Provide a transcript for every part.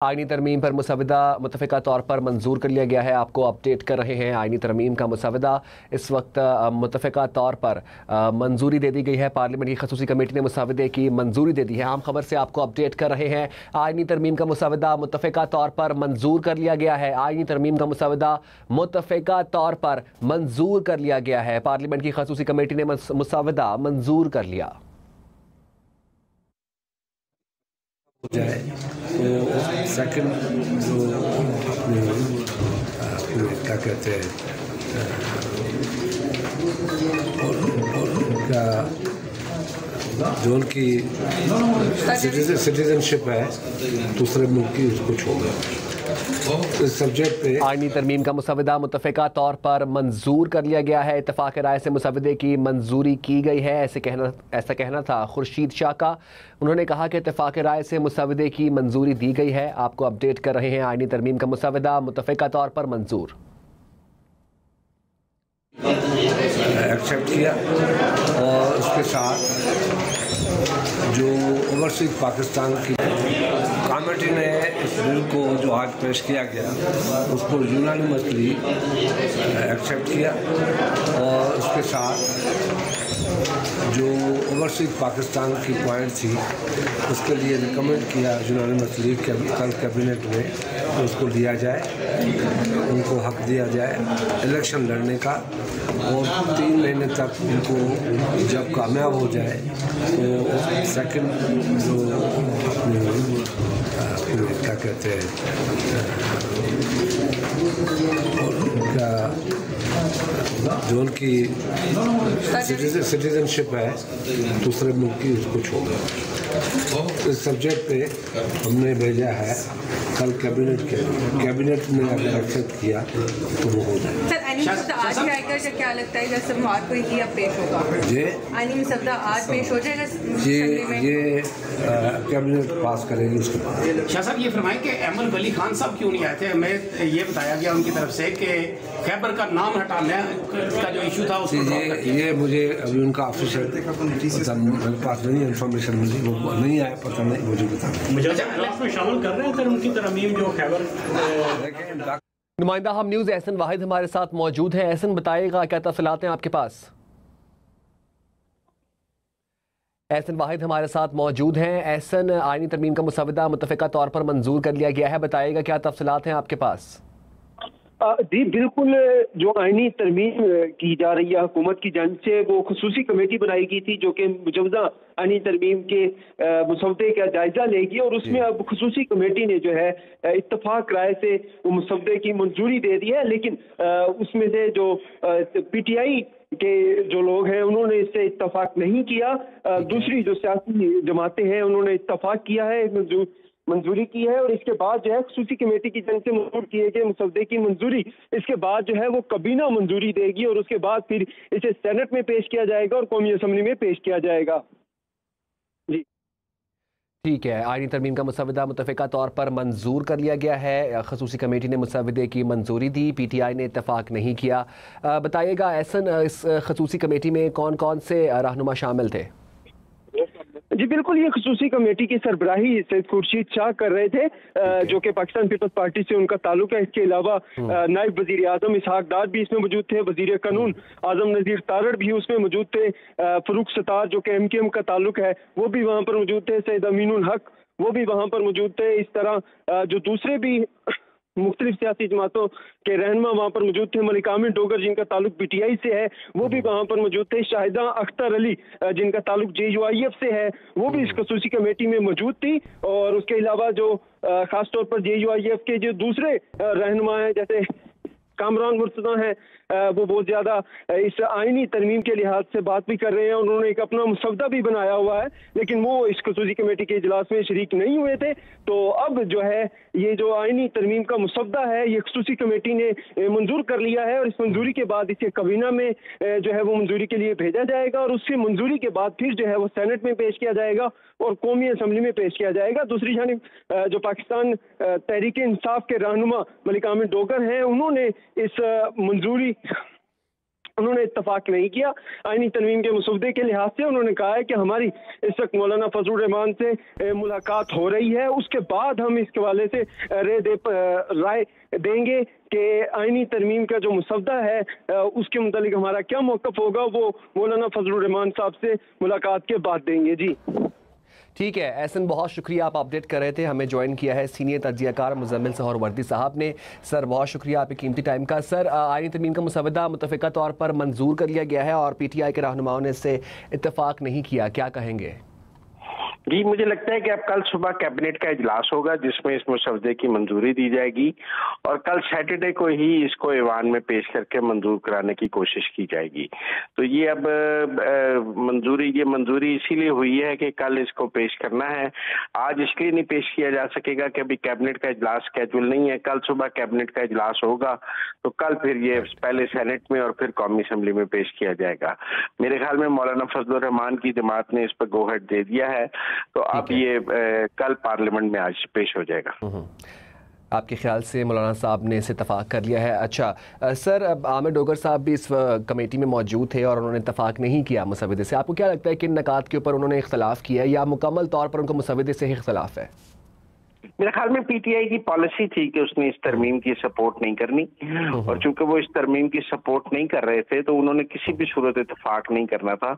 आईनी तरमीम पर मुसवदा मुतफ़िका तौर पर मंजूर कर लिया गया है। आपको अपडेट कर रहे हैं। आईनी तरमीम का मुसवदा इस वक्त मुतफ़िका तौर पर मंजूरी दे दी गई है। पार्लियामेंट की खसूसी कमेटी ने मुसवदे की मंजूरी दे दी है। आम खबर से आपको अपडेट कर रहे हैं। आईनी तरमीम का मुसवदा मुतफ़िका तौर पर मंजूर कर लिया गया है। आईनी तरमीम का मुसवदा मुतफ़िका तौर पर मंजूर कर लिया गया है। पार्लियामेंट की खसूसी कमेटी ने मुसवदा मंजूर कर लिया जाए तो सेकंड जो अपने क्या कहते हैं और उनका जो उनकी सिटीजनशिप है दूसरे मुल्क की उसको छोड़ इस सब्जेक्ट पे आईनी तरमीम का मुसवदा मुतफ़िका तौर पर मंजूर कर लिया गया है। इत्तफ़ाक़ राय से मुसवदे की मंजूरी की गई है। ऐसा कहना था खुर्शीद शाह का। उन्होंने कहा कि इत्तफ़ाक़ राय से मुसवदे की मंजूरी दी गई है। आपको अपडेट कर रहे हैं। आईनी तरमीम का मुसवदा मुतफ़िका तौर पर मंजूर एक्सेप्ट किया और उसके साथ जो ओवरसीज पाकिस्तान की कमेटी ने इस बिल को जो आज पेश किया गया उसको यूनानिमसली एक्सेप्ट किया और उसके साथ जो ओवरसीज पाकिस्तान की पॉइंट थी उसके लिए रिकमेंड किया यूनानिमसली कल कैबिनेट में तो उसको दिया जाए, उनको हक दिया जाए इलेक्शन लड़ने का और 3 महीने तक उनको जब कामयाब हो जाए तो सेकंड जो अपने क्या कहते हैं और उनका जो उनकी सिटीजनशिप है दूसरे मुल्क की उसको छोड़ इस सब्जेक्ट पे हमने भेजा है कल कैबिनेट ने अगर एक्सेप्ट किया तो वो हो जाए। सर आज आएगा या क्या लगता है जब सोमवार को ही अब पेश होगा? ये आईनी मुसवदा आज पेश हो जाएगा? ये कैबिनेट पास करेगी उसके बाद। शाह साहब ये फरमाएं कि अहमद वली खान साहब क्यों नहीं आए थे? हमें ये बताया गया उनकी तरफ से कि खैबर का नाम हटाने का जो इशू था उसको ये मुझे अभी उनका ऑफिशियल मेरे पास नहीं इन्फॉर्मेशन मिली, वो नहीं आया, पता नहीं मुझे बता मुझे में शामिल कर रहे हैं सर उनकी तरमीम जो खैबर। नुमाइंदा हम न्यूज़ एहसन वाहिद हमारे साथ मौजूद हैं। एहसन बताइएगा क्या तफसीलात हैं आपके पास? एहसन वाहिद हमारे साथ मौजूद हैं। एहसन, आईनी तरमीम का मुसवदा मुतफ़िका तौर पर मंजूर कर लिया गया है, बताइएगा क्या तफसीलात हैं आपके पास? जी बिल्कुल, जो आईनी तरमीम की जा रही है हुकूमत की जानिब से वो खसूसी कमेटी बनाई गई थी जो कि मुजवजा आईनी तरमीम के मुसवदे का जायजा लेगी और उसमें अब खसूसी कमेटी ने जो है इत्तफाक राय से वो मुसवदे की मंजूरी दे दी है। लेकिन उसमें से जो PTI के जो लोग हैं उन्होंने इससे इत्तफाक नहीं किया। दूसरी जो सियासी जमातें हैं उन्होंने इत्तफाक किया है, मंजूरी की है और इसके बाद जो है खसूसी कमेटी की जानिब से मंजूर किए गए मुसवदे की मंजूरी इसके बाद जो है वो कबीना मंजूरी देगी और उसके बाद फिर इसे सेनेट में पेश किया जाएगा और कौमी असम्बली में पेश किया जाएगा। जी ठीक है, आईनी तरमीम का मुसवदा मुतफ़िका तौर पर मंजूर कर लिया गया है। खसूसी कमेटी ने मुसवदे की मंजूरी दी, PTI ने इत्तफाक नहीं किया। बताइएगा एहसन, इस खसूसी कमेटी में कौन कौन से रहनुमा शामिल थे? जी बिल्कुल, ये खसूसी कमेटी की सरबराही सैयद खुर्शीद शाह कर रहे थे जो कि पाकिस्तान पीपल्स पार्टी से उनका ताल्लुक है। इसके अलावा नायब वजीर आजम इसहाक डार भी इसमें मौजूद थे, वजीर कानून आजम नजीर तारड़ भी उसमें मौजूद थे, फरूक सतार जो कि MKM का ताल्लुक है वो भी वहाँ पर मौजूद थे, सैयद अमीनुल हक वो भी वहाँ पर मौजूद थे। इस तरह जो दूसरे भी मुख्तलिफ सियासी जमातों के रहनुमा वहाँ पर मौजूद थे। मलिक आमिर डोगर जिनका ताल्लुक PTI से है वो भी वहाँ पर मौजूद थे। शाहिदा अख्तर अली जिनका ताल्लुक JUIF से है वो भी इस खसूसी कमेटी में मौजूद थी। और उसके अलावा जो खास तौर पर JUIF के जो दूसरे रहनुमा हैं जैसे कामरान मुर्तज़ा हैं वो बहुत ज़्यादा इस आईनी तरमीम के लिहाज से बात भी कर रहे हैं। उन्होंने एक अपना मुसवदा भी बनाया हुआ है लेकिन वो इस खसूसी कमेटी के इजलास में शरीक नहीं हुए थे। तो अब जो है ये जो आईनी तरमीम का मुसवदा है ये खसूसी कमेटी ने मंजूर कर लिया है और इस मंजूरी के बाद इसे कबीना में जो है वो मंजूरी के लिए भेजा जाएगा और उसकी मंजूरी के बाद फिर जो है वो सेनेट में पेश किया जाएगा और कौमी असम्बली में पेश किया जाएगा। दूसरी जानिब जो पाकिस्तान तहरीक इंसाफ के रहनुमा मलिक आमिर डोगर हैं उन्होंने इस मंजूरी उन्होंने इत्तफाक नहीं किया। आईनी तरमीम के मसौदे के लिहाज से उन्होंने कहा है कि हमारी इस वक्त मौलाना फजलुर रहमान से मुलाकात हो रही है, उसके बाद हम इसके हवाले से राय देंगे कि आईनी तरमीम का जो मसौदा है उसके मुतालिक हमारा क्या मौक़िफ़ होगा, वो मौलाना फजलुर रहमान साहब से मुलाकात के बाद देंगे। जी ठीक है एहसन, बहुत शुक्रिया, आप अपडेट कर रहे थे। हमें ज्वाइन किया है सीनियर तजियाकार मुजम्मिल सहरवर्दी साहब ने। सर बहुत शुक्रिया आपके कीमती टाइम का। सर आईनी तरमीम का मसवदा मुतफ़िका तौर पर मंजूर कर लिया गया है और PTI के रहनुमाओं ने इससे इत्तफाक नहीं किया, क्या कहेंगे? जी, मुझे लगता है कि अब कल सुबह कैबिनेट का इजलास होगा जिसमें इस मसौदे की मंजूरी दी जाएगी और कल सैटरडे को ही इसको ईवान में पेश करके मंजूर कराने की कोशिश की जाएगी। तो ये अब मंजूरी इसीलिए हुई है कि कल इसको पेश करना है। आज इसलिए नहीं पेश किया जा सकेगा कि अभी कैबिनेट का इजलास स्केड्यूल नहीं है। कल सुबह कैबिनेट का इजलास होगा तो कल फिर ये पहले सेनेट में और फिर कौमी असम्बली में पेश किया जाएगा। मेरे ख्याल में मौलाना फजलुर रहमान की जमात ने इस पर गो हेड दे दिया है, तो अब ये कल पार्लियामेंट में आज पेश हो जाएगा। आपके ख्याल से मौलाना साहब ने इसे इत्तफाक कर लिया है। अच्छा सर, आमिर डोगर साहब भी इस कमेटी में मौजूद थे और उन्होंने इत्तफाक नहीं किया मसवदे से। आपको क्या लगता है कि इन नकात के ऊपर उन्होंने इख्तलाफ किया है या मुकम्मल तौर पर उनको मसवदे से ही इख्तलाफ है? मेरे ख्याल में PTI की पॉलिसी थी कि उसने इस तरमीम की सपोर्ट नहीं करनी, और चूंकि वो इस तरमीम की सपोर्ट नहीं कर रहे थे तो उन्होंने किसी भी सूरत इत्तफाक नहीं करना था।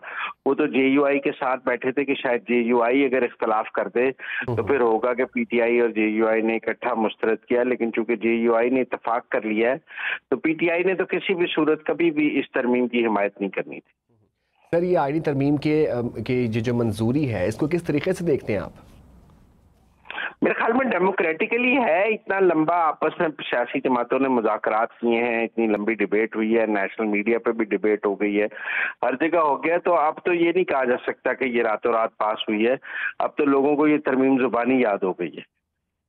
वो तो JUI के साथ बैठे थे कि शायद JUI अगर इख्तलाफ कर दे तो फिर होगा कि PTI और JUI ने इकट्ठा मुस्तरद किया, लेकिन चूंकि JUI ने इत्तफाक कर लिया है तो PTI ने तो किसी भी सूरत कभी भी इस तरमीम की हिमायत नहीं करनी थी। सर ये आईनी तरमीम के जो मंजूरी है इसको किस तरीके से देखते हैं आप? मेरे ख्याल में डेमोक्रेटिकली है। इतना लंबा आपस में सियासी जमातों ने मुज़ाकरात किए हैं, इतनी लंबी डिबेट हुई है, नेशनल मीडिया पे भी डिबेट हो गई है, हर जगह हो गया। तो अब तो ये नहीं कहा जा सकता कि ये रातों रात पास हुई है। अब तो लोगों को ये तरमीम ज़ुबानी याद हो गई है।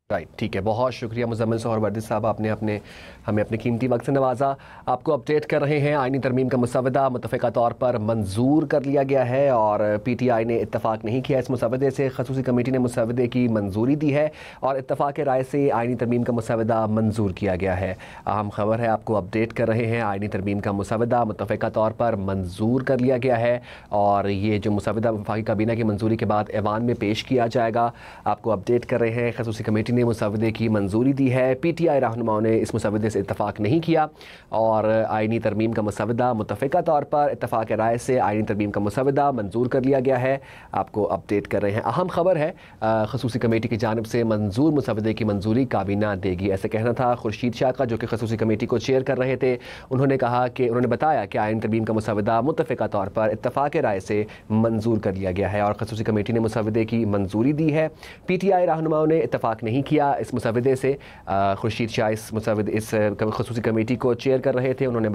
राइट, ठीक है, बहुत शुक्रिया मुजम्मिल सहरवर्दी साहब, आपने हमें अपने कीमती वक्त से नवाजा। आपको अपडेट कर रहे हैं आईनी तरमीम का मसवदा मुतफ़िका तौर पर मंजूर कर लिया गया है और PTI ने इत्तफाक नहीं किया इस मसवदे से। खसूसी कमेटी ने मसवदे की मंजूरी दी है और इत्तफाक राय से आईनी तरमीम का मसवदा मंजूर किया गया है। अहम खबर है, आपको अपडेट कर रहे हैं। आईनी तरमीम का मसवदा मुतफ़िका तौर पर मंजूर कर लिया गया है और ये जो मसवदा वफाकी काबीना की मंजूरी के बाद ऐवान में पेश किया जाएगा। आपको अपडेट कर रहे हैं, खसूसी कमेटी मसवदे की मंजूरी दी है। PTI रहनुमाओं ने इस मसवदे से इत्तफाक नहीं किया और आईनी तरमीम का मसवदा मुतफ़िका तौर पर इत्तफाक राय से आईनी तरमीम का मसवदा मंजूर कर लिया गया है। आपको अपडेट कर रहे हैं। अहम खबर है, खसूसी कमेटी की जानिब से मंजूर मसवदे की मंजूरी काबीना देगी, ऐसे कहना था खुर्शीद शाह का, जो कि खसूसी कमेटी को चेयर कर रहे थे। उन्होंने बताया कि आईनी तरमीम का मसवदा मुतफ़िका तौर पर इत्तफाक राय से मंजूर कर लिया गया है और खसूसी कमेटी ने मसवदे की मंजूरी दी है। PTI रहनुमाओं ने इत्तफाक नहीं किया इस मसवदे से। खुर्शीद शाह इस खसूसी कमेटी को चेयर कर रहे थे। उन्होंने